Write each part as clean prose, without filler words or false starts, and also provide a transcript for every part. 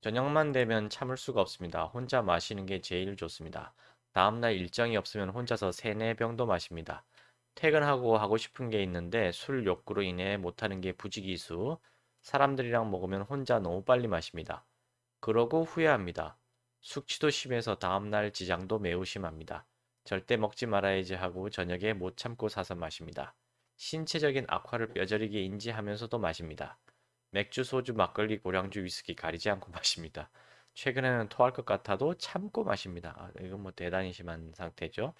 저녁만 되면 참을 수가 없습니다. 혼자 마시는 게 제일 좋습니다. 다음날 일정이 없으면 혼자서 3~4병도 마십니다. 퇴근하고 하고 싶은 게 있는데 술 욕구로 인해 못하는 게 부지기수. 사람들이랑 먹으면 혼자 너무 빨리 마십니다. 그러고 후회합니다. 숙취도 심해서 다음날 지장도 매우 심합니다. 절대 먹지 말아야지 하고 저녁에 못 참고 사서 마십니다. 신체적인 악화를 뼈저리게 인지하면서도 마십니다. 맥주, 소주, 막걸리, 고량주, 위스키 가리지 않고 마십니다. 최근에는 토할 것 같아도 참고 마십니다. 이건 뭐 대단히 심한 상태죠.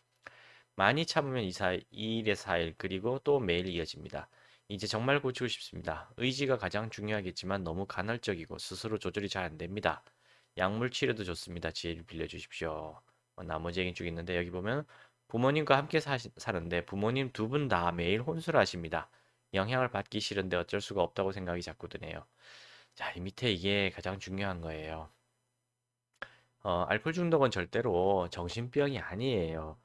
많이 참으면 2일에서 4일 그리고 또 매일 이어집니다. 이제 정말 고치고 싶습니다. 의지가 가장 중요하겠지만 너무 간헐적이고 스스로 조절이 잘 안 됩니다. 약물 치료도 좋습니다. 지혜를 빌려주십시오. 나머지 얘기 쭉 있는데 여기 보면 부모님과 함께 사는데 부모님 두 분 다 매일 혼술을 하십니다. 영향을 받기 싫은데 어쩔 수가 없다고 생각이 자꾸 드네요. 자, 이 밑에 이게 가장 중요한 거예요. 알코올 중독은 절대로 정신병이 아니에요.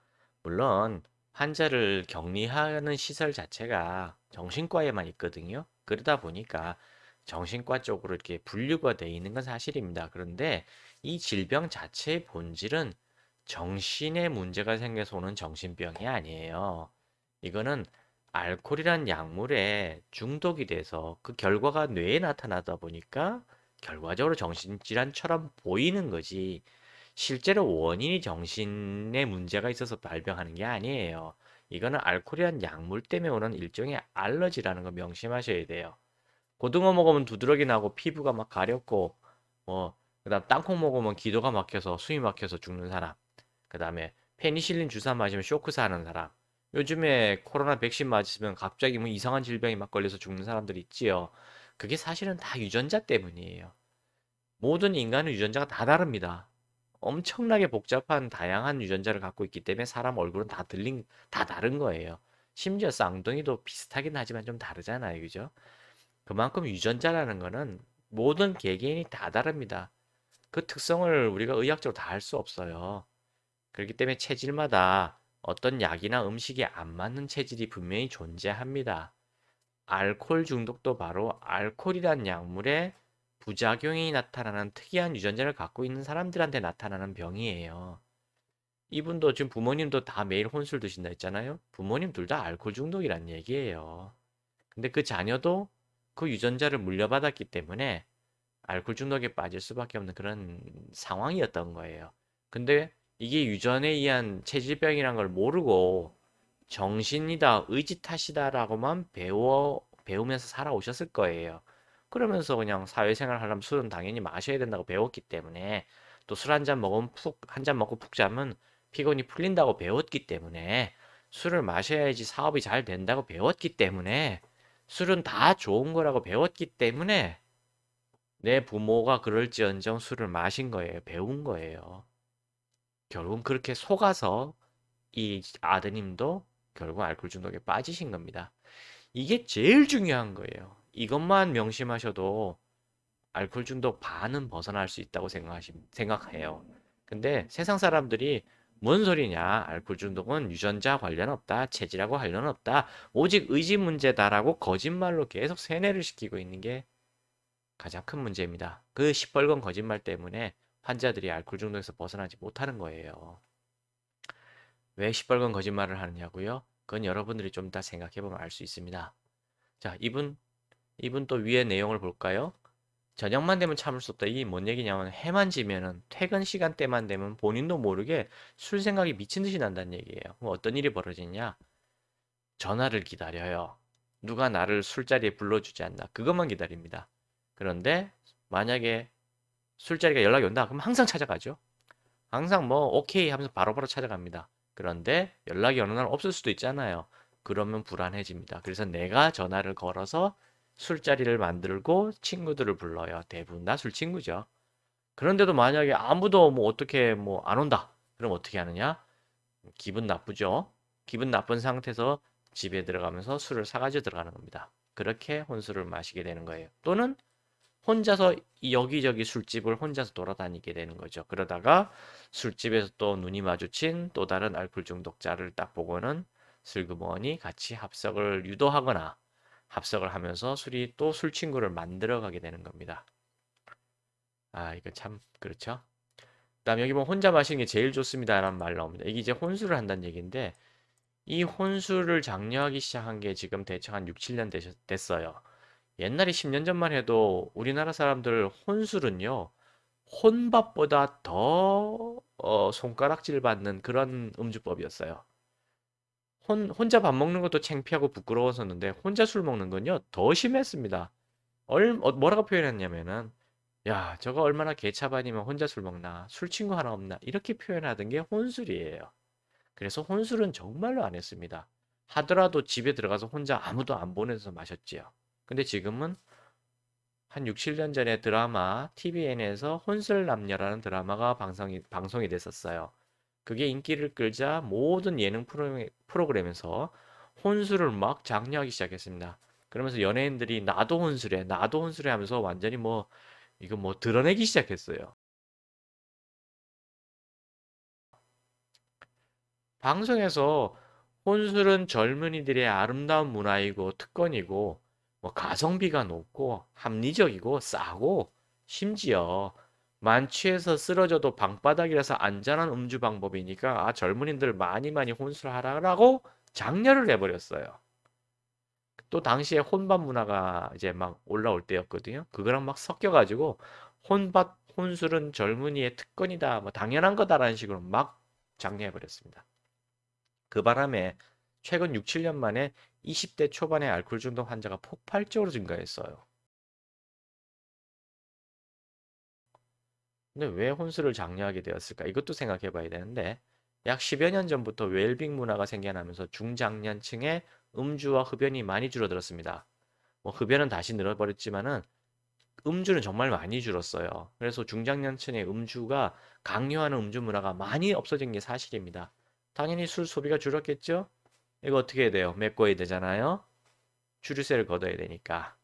물론 환자를 격리하는 시설 자체가 정신과에만 있거든요. 그러다 보니까 정신과 쪽으로 이렇게 분류가 돼 있는 건 사실입니다. 그런데 이 질병 자체의 본질은 정신에 문제가 생겨서 오는 정신병이 아니에요. 이거는 알코올이란 약물에 중독이 돼서 그 결과가 뇌에 나타나다 보니까 결과적으로 정신질환처럼 보이는 거지. 실제로 원인이 정신에 문제가 있어서 발병하는 게 아니에요. 이거는 알코올이란 약물 때문에 오는 일종의 알러지라는 거 명심하셔야 돼요. 고등어 먹으면 두드러기 나고 피부가 막 가렵고 그다음 땅콩 먹으면 기도가 막혀서 숨이 막혀서 죽는 사람. 그다음에 페니실린 주사 맞으면 쇼크사 하는 사람. 요즘에 코로나 백신 맞으면 갑자기 뭐 이상한 질병이 막 걸려서 죽는 사람들 있지요. 그게 사실은 다 유전자 때문이에요. 모든 인간은 유전자가 다 다릅니다. 엄청나게 복잡한 다양한 유전자를 갖고 있기 때문에 사람 얼굴은 다 다른 거예요. 심지어 쌍둥이도 비슷하긴 하지만 좀 다르잖아요. 그죠? 그만큼 유전자라는 거는 모든 개개인이 다 다릅니다. 그 특성을 우리가 의학적으로 다 할 수 없어요. 그렇기 때문에 체질마다 어떤 약이나 음식이 안 맞는 체질이 분명히 존재합니다. 알코올 중독도 바로 알코올이란 약물의 부작용이 나타나는 특이한 유전자를 갖고 있는 사람들한테 나타나는 병이에요. 이분도 지금 부모님도 다 매일 혼술 드신다 했잖아요. 부모님 둘 다 알코올 중독이란 얘기예요. 근데 그 자녀도 그 유전자를 물려받았기 때문에 알코올 중독에 빠질 수밖에 없는 그런 상황이었던 거예요. 근데 이게 유전에 의한 체질병이란 걸 모르고 정신이다, 의지 탓이다라고만 배우면서 살아오셨을 거예요. 그러면서 그냥 사회생활 하려면 술은 당연히 마셔야 된다고 배웠기 때문에 또 술 한 잔 먹으면 한 잔 먹고 푹 자면 피곤이 풀린다고 배웠기 때문에 술을 마셔야지 사업이 잘 된다고 배웠기 때문에 술은 다 좋은 거라고 배웠기 때문에 내 부모가 그럴지언정 술을 마신 거예요. 배운 거예요. 결국은 그렇게 속아서 이 아드님도 결국 알코올 중독에 빠지신 겁니다. 이게 제일 중요한 거예요. 이것만 명심하셔도 알코올 중독 반은 벗어날 수 있다고 생각해요. 근데 세상 사람들이 뭔 소리냐? 알코올 중독은 유전자 관련 없다. 체질하고 관련 없다. 오직 의지 문제다라고 거짓말로 계속 세뇌를 시키고 있는 게 가장 큰 문제입니다. 그 시뻘건 거짓말 때문에 환자들이 알코올 중독에서 벗어나지 못하는 거예요. 왜 시뻘건 거짓말을 하느냐고요? 그건 여러분들이 좀 더 생각해 보면 알 수 있습니다. 자, 이분 또 위에 내용을 볼까요? 저녁만 되면 참을 수 없다. 이게 뭔 얘기냐면 해만 지면은 퇴근 시간대만 되면 본인도 모르게 술 생각이 미친 듯이 난다는 얘기예요. 그럼 어떤 일이 벌어지냐? 전화를 기다려요. 누가 나를 술자리에 불러주지 않나. 그것만 기다립니다. 그런데 만약에 술자리가 연락이 온다. 그럼 항상 찾아가죠. 항상 뭐 오케이 하면서 바로바로 찾아갑니다. 그런데 연락이 어느 날 없을 수도 있잖아요. 그러면 불안해집니다. 그래서 내가 전화를 걸어서 술자리를 만들고 친구들을 불러요. 대부분 다 술 친구죠. 그런데도 만약에 아무도 뭐 어떻게 뭐 안 온다. 그럼 어떻게 하느냐? 기분 나쁘죠. 기분 나쁜 상태에서 집에 들어가면서 술을 사가지고 들어가는 겁니다. 그렇게 혼술을 마시게 되는 거예요. 또는 혼자서 여기저기 술집을 혼자서 돌아다니게 되는 거죠. 그러다가 술집에서 또 눈이 마주친 또 다른 알코올 중독자를 딱 보고는 슬그머니 같이 합석을 유도하거나 합석을 하면서 술이 또 술 친구를 만들어 가게 되는 겁니다. 아, 이거 참 그렇죠. 그다음에 여기 보면 혼자 마시는 게 제일 좋습니다라는 말 나옵니다. 이게 이제 혼술을 한다는 얘기인데 이 혼술을 장려하기 시작한 게 지금 대충 한 6, 7년 됐어요. 옛날에 10년 전만 해도 우리나라 사람들 혼술은요, 혼밥보다 더 손가락질 받는 그런 음주법이었어요. 혼자 밥 먹는 것도 창피하고 부끄러웠었는데 혼자 술 먹는 건요, 더 심했습니다. 뭐라고 표현했냐면은 야, 저거 얼마나 개차반이면 혼자 술 먹나, 술 친구 하나 없나, 이렇게 표현하던 게 혼술이에요. 그래서 혼술은 정말로 안 했습니다. 하더라도 집에 들어가서 혼자 아무도 안 보내서 마셨지요. 근데 지금은 한 6, 7년 전에 드라마 TVN에서 혼술남녀라는 드라마가 방송이 됐었어요. 그게 인기를 끌자 모든 예능 프로그램에서 혼술을 막 장려하기 시작했습니다. 그러면서 연예인들이 나도 혼술해 하면서 완전히 뭐 이거 뭐 드러내기 시작했어요. 방송에서 혼술은 젊은이들의 아름다운 문화이고 특권이고 뭐 가성비가 높고 합리적이고 싸고 심지어 만취해서 쓰러져도 방바닥이라서 안전한 음주 방법이니까 젊은이들 많이 혼술하라고 장려를 해버렸어요. 또 당시에 혼밥 문화가 이제 막 올라올 때였거든요. 그거랑 막 섞여가지고 혼술은 젊은이의 특권이다, 뭐 당연한 거다라는 식으로 막 장려해버렸습니다. 그 바람에 최근 6, 7년 만에 20대 초반의 알코올 중독 환자가 폭발적으로 증가했어요. 근데 왜 혼술을 장려하게 되었을까? 이것도 생각해 봐야 되는데 약 10여 년 전부터 웰빙 문화가 생겨나면서 중장년층의 음주와 흡연이 많이 줄어들었습니다. 뭐 흡연은 다시 늘어버렸지만은 음주는 정말 많이 줄었어요. 그래서 중장년층의 음주가 강요하는 음주 문화가 많이 없어진 게 사실입니다. 당연히 술 소비가 줄었겠죠? 이거 어떻게 해야 돼요? 메꿔야 되잖아요. 주류세를 걷어야 되니까.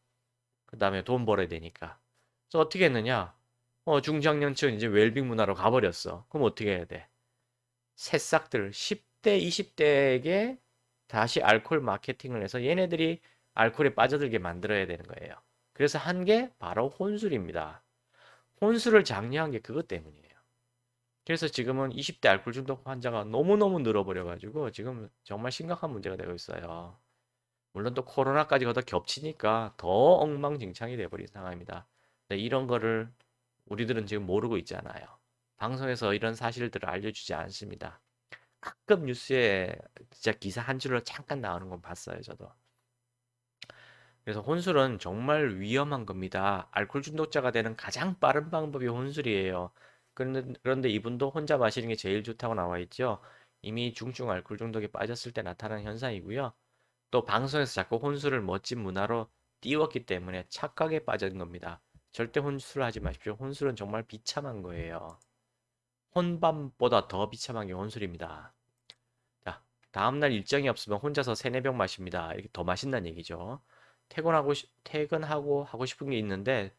그 다음에 돈 벌어야 되니까. 그래서 어떻게 했느냐? 중장년층 이제 웰빙 문화로 가버렸어. 그럼 어떻게 해야 돼? 새싹들 10대, 20대에게 다시 알코올 마케팅을 해서 얘네들이 알코올에 빠져들게 만들어야 되는 거예요. 그래서 한 게 바로 혼술입니다. 혼술을 장려한 게 그것 때문이에요. 그래서 지금은 20대 알코올 중독 환자가 너무너무 늘어버려가지고 지금 정말 심각한 문제가 되고 있어요. 물론 또 코로나까지 거다 겹치니까 더 엉망진창이 돼버린 상황입니다. 근데 이런 거를 우리들은 지금 모르고 있잖아요. 방송에서 이런 사실들을 알려주지 않습니다. 가끔 뉴스에 진짜 기사 한 줄로 잠깐 나오는 건 봤어요, 저도. 그래서 혼술은 정말 위험한 겁니다. 알코올 중독자가 되는 가장 빠른 방법이 혼술이에요. 그런데 이분도 혼자 마시는 게 제일 좋다고 나와 있죠. 이미 중증 알코올 중독에 빠졌을 때 나타나는 현상이고요. 또 방송에서 자꾸 혼술을 멋진 문화로 띄웠기 때문에 착각에 빠진 겁니다. 절대 혼술을 하지 마십시오. 혼술은 정말 비참한 거예요. 혼밥보다 더 비참한 게 혼술입니다. 자, 다음날 일정이 없으면 혼자서 세네 병 마십니다. 이렇게 더 마신다는 얘기죠. 퇴근하고 하고 싶은 게 있는데,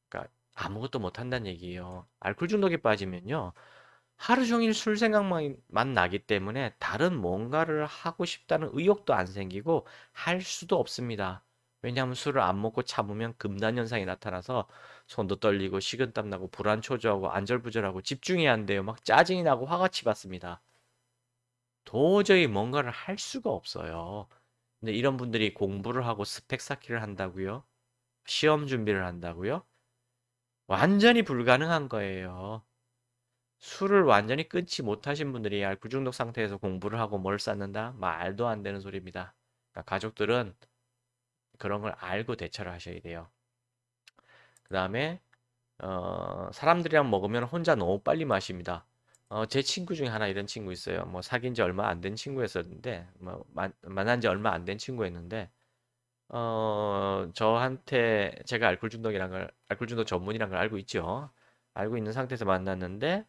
그러니까 아무것도 못 한다는 얘기예요. 알코올 중독에 빠지면요. 하루 종일 술 생각만 나기 때문에 다른 뭔가를 하고 싶다는 의욕도 안 생기고 할 수도 없습니다. 왜냐하면 술을 안 먹고 참으면 금단 현상이 나타나서 손도 떨리고 식은땀 나고 불안 초조하고 안절부절하고 집중이 안 돼요. 막 짜증이 나고 화가 치받습니다. 도저히 뭔가를 할 수가 없어요. 근데 이런 분들이 공부를 하고 스펙 쌓기를 한다고요? 시험 준비를 한다고요? 완전히 불가능한 거예요. 술을 완전히 끊지 못하신 분들이 알코올 중독 상태에서 공부를 하고 뭘 쌓는다? 말도 안 되는 소리입니다. 그러니까 가족들은 그런 걸 알고 대처를 하셔야 돼요. 그 다음에 사람들이랑 먹으면 혼자 너무 빨리 마십니다. 제 친구 중에 하나 이런 친구 있어요. 뭐 사귄 지 얼마 안 된 친구였었는데, 뭐 만난 지 얼마 안 된 친구였는데, 저한테 제가 알코올 중독 전문이란 걸 알고 있죠. 알고 있는 상태에서 만났는데,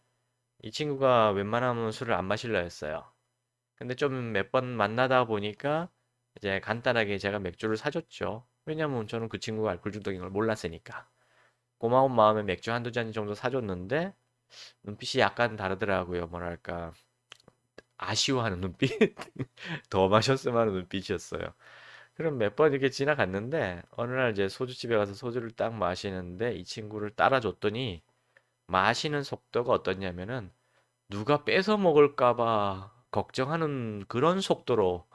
이 친구가 웬만하면 술을 안 마실라 했어요. 근데 좀 몇 번 만나다 보니까 이제 간단하게 제가 맥주를 사줬죠. 왜냐면 저는 그 친구가 알코올 중독인 걸 몰랐으니까. 고마운 마음에 맥주 한두 잔 정도 사줬는데 눈빛이 약간 다르더라고요. 뭐랄까 아쉬워하는 눈빛? 더 마셨으면 하는 눈빛이었어요. 그럼 몇 번 이렇게 지나갔는데 어느 날 이제 소주집에 가서 소주를 딱 마시는데 이 친구를 따라줬더니 마시는 속도가 어떠냐면은 누가 뺏어 먹을까 봐 걱정하는 그런 속도로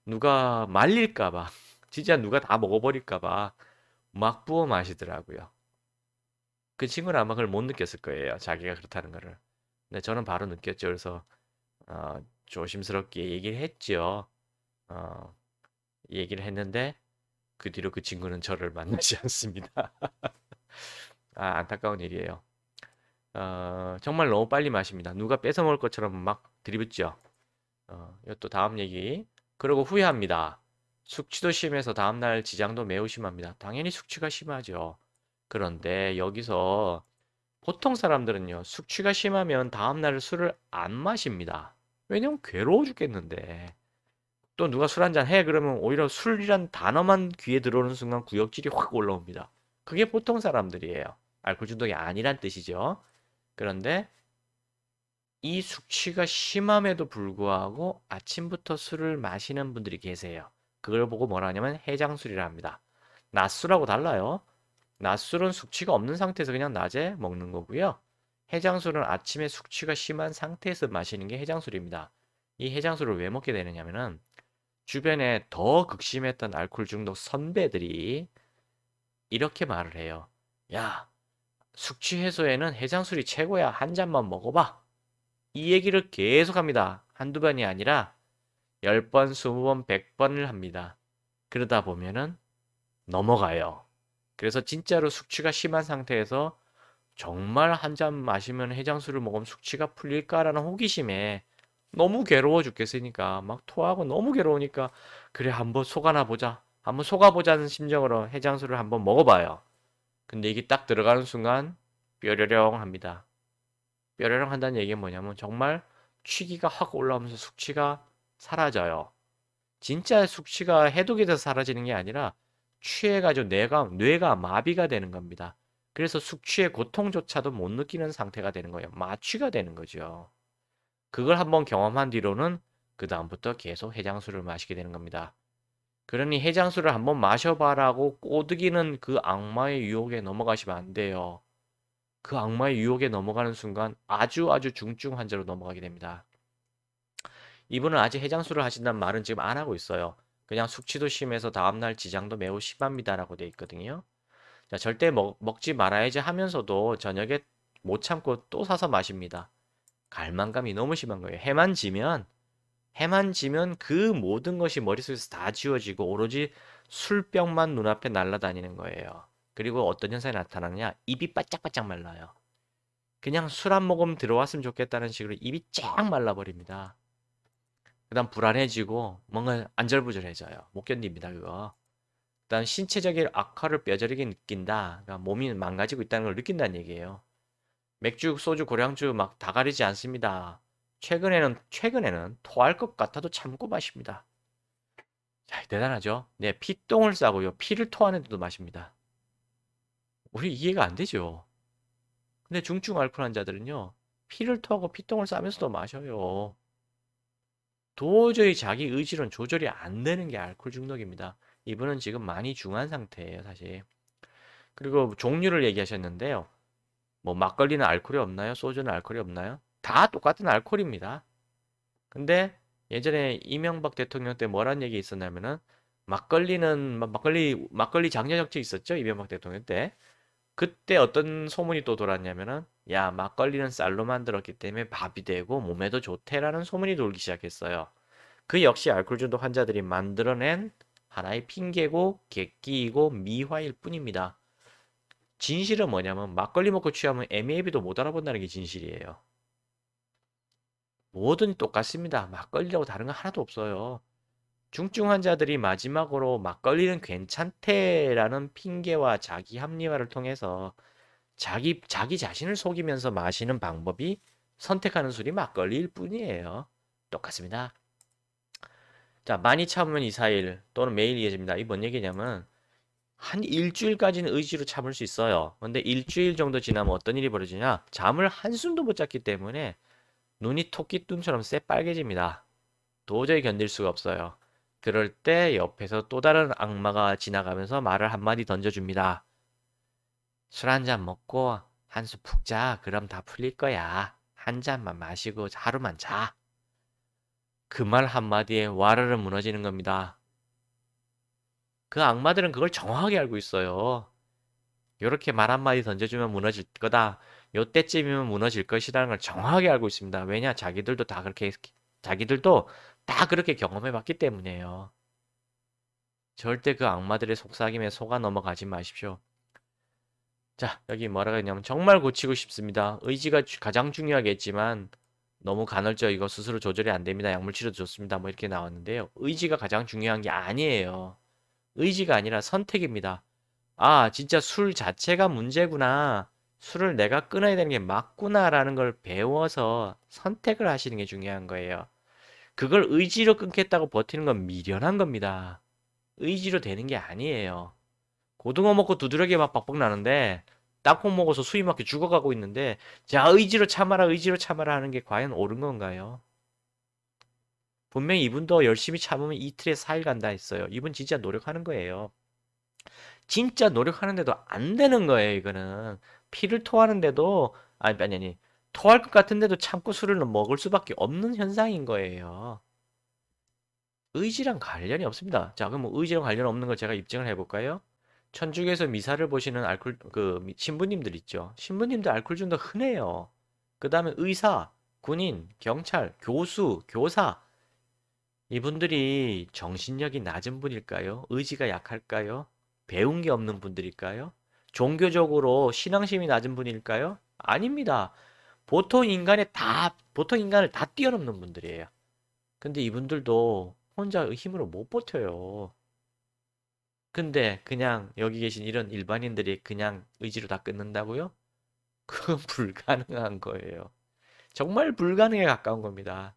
누가 말릴까 봐 진짜 누가 다 먹어버릴까 봐 막 부어 마시더라고요. 그 친구는 아마 그걸 못 느꼈을 거예요. 자기가 그렇다는 거를. 근데 저는 바로 느꼈죠. 그래서 조심스럽게 얘기를 했죠. 어, 얘기를 했는데 그 뒤로 그 친구는 저를 만나지 않습니다. 안타까운 일이에요. 정말 너무 빨리 마십니다. 누가 뺏어 먹을 것처럼 막 들이붓죠. 이것도 다음 얘기. 그리고 후회합니다. 숙취도 심해서 다음날 지장도 매우 심합니다. 당연히 숙취가 심하죠. 그런데 여기서 보통 사람들은요, 숙취가 심하면 다음날 술을 안 마십니다. 왜냐면 괴로워 죽겠는데. 또 누가 술 한잔 해? 그러면 오히려 술이란 단어만 귀에 들어오는 순간 구역질이 확 올라옵니다. 그게 보통 사람들이에요. 알코올 중독이 아니란 뜻이죠. 그런데 이 숙취가 심함에도 불구하고 아침부터 술을 마시는 분들이 계세요. 그걸 보고 뭐라 하냐면 해장술이라 합니다. 낮술하고 달라요. 낮술은 숙취가 없는 상태에서 그냥 낮에 먹는 거고요. 해장술은 아침에 숙취가 심한 상태에서 마시는 게 해장술입니다. 이 해장술을 왜 먹게 되느냐면은 주변에 더 극심했던 알코올 중독 선배들이 이렇게 말을 해요. 야, 숙취 해소에는 해장술이 최고야. 한 잔만 먹어봐. 이 얘기를 계속합니다. 한두 번이 아니라 10번, 20번, 100번을 합니다. 그러다 보면은 넘어가요. 그래서 진짜로 숙취가 심한 상태에서 정말 한 잔 마시면 해장술을 먹으면 숙취가 풀릴까라는 호기심에 너무 괴로워 죽겠으니까 막 토하고 너무 괴로우니까 그래 한번 속아나 보자. 한번 속아보자는 심정으로 해장술을 한번 먹어봐요. 근데 이게 딱 들어가는 순간 뾰로롱 합니다. 뾰로롱 한다는 얘기는 뭐냐면 정말 취기가 확 올라오면서 숙취가 사라져요. 진짜 숙취가 해독이 돼서 사라지는 게 아니라 취해가지고 뇌가 마비가 되는 겁니다. 그래서 숙취의 고통조차도 못 느끼는 상태가 되는 거예요. 마취가 되는 거죠. 그걸 한번 경험한 뒤로는 그 다음부터 계속 해장술을 마시게 되는 겁니다. 그러니 해장술을 한번 마셔봐라고 꼬드기는 그 악마의 유혹에 넘어가시면 안 돼요. 그 악마의 유혹에 넘어가는 순간 아주 중증 환자로 넘어가게 됩니다. 이분은 아직 해장술을 하신다는 말은 지금 안 하고 있어요. 그냥 숙취도 심해서 다음날 지장도 매우 심합니다라고 돼 있거든요. 자, 절대 먹지 말아야지 하면서도 저녁에 못 참고 또 사서 마십니다. 갈망감이 너무 심한 거예요. 해만 지면 그 모든 것이 머릿속에서 다 지워지고 오로지 술병만 눈앞에 날아다니는 거예요. 그리고 어떤 현상이 나타나느냐? 입이 바짝바짝 말라요. 그냥 술 한 모금 들어왔으면 좋겠다는 식으로 입이 쫙 말라버립니다. 그 다음 불안해지고 뭔가 안절부절해져요. 못 견딥니다, 그거. 그 다음 신체적인 악화를 뼈저리게 느낀다. 그러니까 몸이 망가지고 있다는 걸 느낀다는 얘기예요. 맥주, 소주, 고량주 막 다 가리지 않습니다. 최근에는 토할 것 같아도 참고 마십니다. 자, 대단하죠? 네, 피똥을 싸고요. 피를 토하는데도 마십니다. 우리 이해가 안 되죠? 근데 중증 알코올 환자들은요, 피를 토하고 피똥을 싸면서도 마셔요. 도저히 자기 의지로는 조절이 안 되는 게 알코올 중독입니다. 이분은 지금 많이 중한 상태예요, 사실. 그리고 종류를 얘기하셨는데요. 뭐 막걸리는 알코올이 없나요? 소주는 알코올이 없나요? 다 똑같은 알코올입니다. 근데 예전에 이명박 대통령 때 뭐란 얘기 있었냐면은 막걸리 장려 정책 있었죠? 이명박 대통령 때. 그때 어떤 소문이 또 돌았냐면은 야, 막걸리는 쌀로 만들었기 때문에 밥이 되고 몸에도 좋대라는 소문이 돌기 시작했어요. 그 역시 알코올 중독 환자들이 만들어낸 하나의 핑계고 객기이고 미화일 뿐입니다. 진실은 뭐냐면 막걸리 먹고 취하면 MEAB도 못 알아본다는 게 진실이에요. 뭐든 똑같습니다. 막걸리라고 다른 거 하나도 없어요. 중증 환자들이 마지막으로 막걸리는 괜찮대라는 핑계와 자기 합리화를 통해서 자기 자신을 속이면서 마시는 방법이 선택하는 술이 막걸리일 뿐이에요. 똑같습니다. 자, 많이 참으면 2, 4일 또는 매일 이어집니다. 이게 뭔 얘기냐면 한 일주일까지는 의지로 참을 수 있어요. 근데 일주일 정도 지나면 어떤 일이 벌어지냐? 잠을 한숨도 못 잤기 때문에 눈이 토끼눈처럼 새빨개집니다. 도저히 견딜 수가 없어요. 그럴 때 옆에서 또 다른 악마가 지나가면서 말을 한마디 던져줍니다. 술 한 잔 먹고 한숨 푹 자. 그럼 다 풀릴 거야. 한 잔만 마시고 하루만 자. 그 말 한마디에 와르르 무너지는 겁니다. 그 악마들은 그걸 정확하게 알고 있어요. 요렇게 말 한마디 던져주면 무너질 거다. 요때쯤이면 무너질 것이라는 걸 정확하게 알고 있습니다. 왜냐? 자기들도 다 그렇게 경험해 봤기 때문이에요. 절대 그 악마들의 속삭임에 속아 넘어가지 마십시오. 자, 여기 뭐라고 했냐면 정말 고치고 싶습니다. 의지가 가장 중요하겠지만 너무 간헐적 이거 스스로 조절이 안 됩니다. 약물 치료도 좋습니다. 뭐 이렇게 나왔는데요. 의지가 가장 중요한 게 아니에요. 의지가 아니라 선택입니다. 아, 진짜 술 자체가 문제구나. 술을 내가 끊어야 되는 게 맞구나라는 걸 배워서 선택을 하시는 게 중요한 거예요. 그걸 의지로 끊겠다고 버티는 건 미련한 겁니다. 의지로 되는 게 아니에요. 고등어 먹고 두드러기 막 빡빡 나는데 땅콩 먹어서 수위 맞게 죽어가고 있는데 자, 의지로 참아라, 의지로 참아라 하는 게 과연 옳은 건가요? 분명히 이분도 열심히 참으면 이틀에 4일 간다 했어요. 이분 진짜 노력하는 거예요. 진짜 노력하는데도 안 되는 거예요, 이거는. 피를 토하는데도, 아니, 토할 것 같은데도 참고 술을 먹을 수밖에 없는 현상인 거예요. 의지랑 관련이 없습니다. 자, 그럼 뭐 의지랑 관련 없는 걸 제가 입증을 해볼까요? 천주교에서 미사를 보시는 신부님들 있죠. 신부님들 알코올 중독 흔해요. 그 다음에 의사, 군인, 경찰, 교수, 교사. 이분들이 정신력이 낮은 분일까요? 의지가 약할까요? 배운 게 없는 분들일까요? 종교적으로 신앙심이 낮은 분일까요? 아닙니다. 보통 인간을 다 뛰어넘는 분들이에요. 근데 이분들도 혼자 힘으로 못 버텨요. 근데 그냥 여기 계신 이런 일반인들이 그냥 의지로 다 끊는다고요? 그건 불가능한 거예요. 정말 불가능에 가까운 겁니다.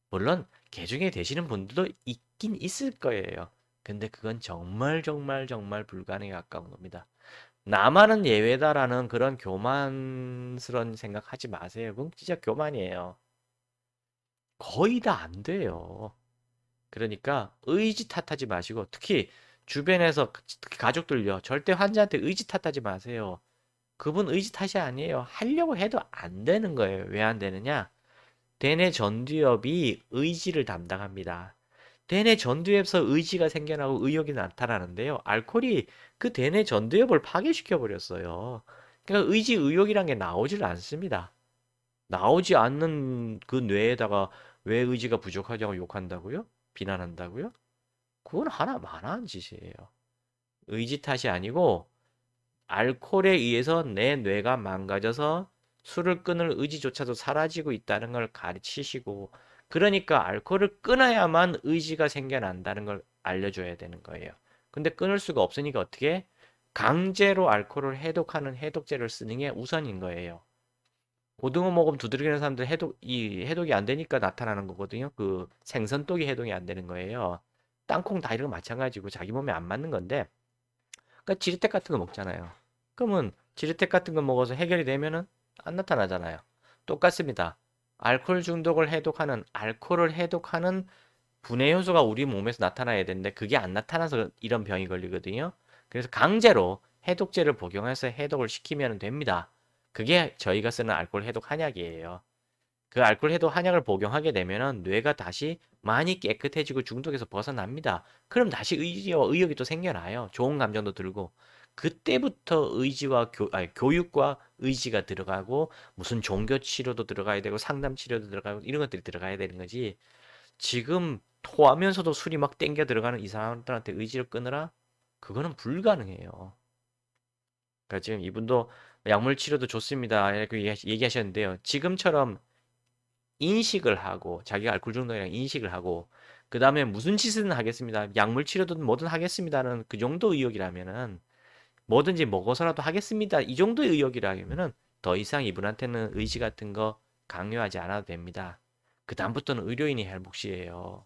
물론 개중에 되시는 분들도 있긴 있을 거예요. 근데 그건 정말 정말 정말 불가능에 가까운 겁니다. 나만은 예외다라는 그런 교만스러운 생각하지 마세요. 그건 진짜 교만이에요. 거의 다 안 돼요. 그러니까 의지 탓하지 마시고 특히 주변에서 특히 가족들요. 절대 환자한테 의지 탓하지 마세요. 그분 의지 탓이 아니에요. 하려고 해도 안 되는 거예요. 왜 안 되느냐? 대뇌 전두엽이 의지를 담당합니다. 대뇌 전두엽에서 의지가 생겨나고 의욕이 나타나는데요. 알코올이 그 대뇌 전두엽을 파괴시켜 버렸어요. 그러니까 의지, 의욕이란 게 나오질 않습니다. 나오지 않는 그 뇌에다가 왜 의지가 부족하냐고 욕한다고요? 비난한다고요? 그건 하나 만화한 짓이에요. 의지 탓이 아니고 알코올에 의해서 내 뇌가 망가져서 술을 끊을 의지조차도 사라지고 있다는 걸 가르치시고 그러니까 알코올을 끊어야만 의지가 생겨난다는 걸 알려줘야 되는 거예요. 근데 끊을 수가 없으니까 어떻게? 강제로 알코올을 해독하는 해독제를 쓰는 게 우선인 거예요. 고등어 먹으면 두드러기는 사람들 이 해독이 안 되니까 나타나는 거거든요. 그 생선독이 해독이 안 되는 거예요. 땅콩 다 이런 거 마찬가지고 자기 몸에 안 맞는 건데 그러니까 지리택 같은 거 먹잖아요. 그러면 지리택 같은 거 먹어서 해결이 되면은 안 나타나잖아요. 똑같습니다. 알코올을 해독하는 분해 효소가 우리 몸에서 나타나야 되는데 그게 안 나타나서 이런 병이 걸리거든요. 그래서 강제로 해독제를 복용해서 해독을 시키면 됩니다. 그게 저희가 쓰는 알코올 해독 한약이에요. 그 알코올 해독 한약을 복용하게 되면은 뇌가 다시 많이 깨끗해지고 중독에서 벗어납니다. 그럼 다시 의지와 의욕이 또 생겨나요. 좋은 감정도 들고. 그때부터 교육과 의지가 들어가고 무슨 종교 치료도 들어가야 되고 상담 치료도 들어가고 이런 것들이 들어가야 되는 거지. 지금 토하면서도 술이 막 땡겨 들어가는 이 사람들한테 의지를 끊으라? 그거는 불가능해요. 그러니까 지금 이분도 약물 치료도 좋습니다. 이렇게 얘기하셨는데요. 지금처럼 인식을 하고 자기가 알코올 중독이라는 인식을 하고 그 다음에 무슨 짓은 하겠습니다. 약물 치료든 뭐든 하겠습니다는 그 정도 의욕이라면은 뭐든지 먹어서라도 하겠습니다. 이 정도의 의욕이라면은 더 이상 이분한테는 의지 같은 거 강요하지 않아도 됩니다. 그 다음부터는 의료인이 할 몫이에요.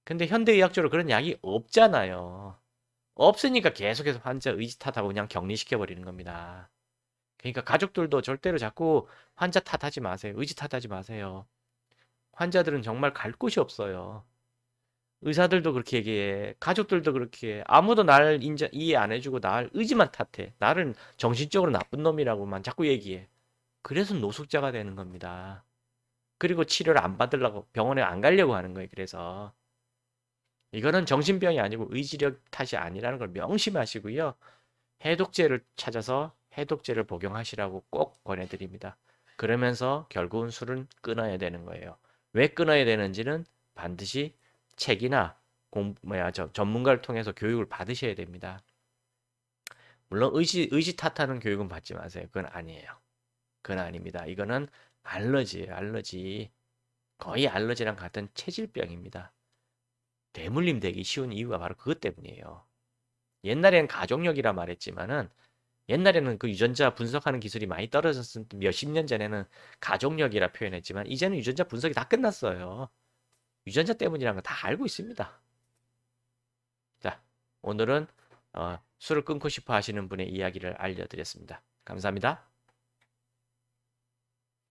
근데 현대의학적으로 그런 약이 없잖아요. 없으니까 계속해서 환자 의지 탓하고 그냥 격리시켜 버리는 겁니다. 그러니까 가족들도 절대로 자꾸 환자 탓하지 마세요. 의지 탓하지 마세요. 환자들은 정말 갈 곳이 없어요. 의사들도 그렇게 얘기해. 가족들도 그렇게 해. 아무도 날 이해 안 해주고 날 의지만 탓해. 나를 정신적으로 나쁜 놈이라고만 자꾸 얘기해. 그래서 노숙자가 되는 겁니다. 그리고 치료를 안 받으려고 병원에 안 가려고 하는 거예요. 그래서 이거는 정신병이 아니고 의지력 탓이 아니라는 걸 명심하시고요. 해독제를 찾아서 해독제를 복용하시라고 꼭 권해드립니다. 그러면서 결국은 술은 끊어야 되는 거예요. 왜 끊어야 되는지는 반드시 책이나 전문가를 통해서 교육을 받으셔야 됩니다. 물론 의지 탓하는 교육은 받지 마세요. 그건 아니에요. 그건 아닙니다. 이거는 알러지예요. 알러지. 거의 알러지랑 같은 체질병입니다. 대물림 되기 쉬운 이유가 바로 그것 때문이에요. 옛날에는 가족력이라 말했지만은 옛날에는 그 유전자 분석하는 기술이 많이 떨어졌을 때 몇십 년 전에는 가족력이라 표현했지만 이제는 유전자 분석이 다 끝났어요. 유전자 때문이라는 거 다 알고 있습니다. 자, 오늘은 술을 끊고 싶어 하시는 분의 이야기를 알려드렸습니다. 감사합니다.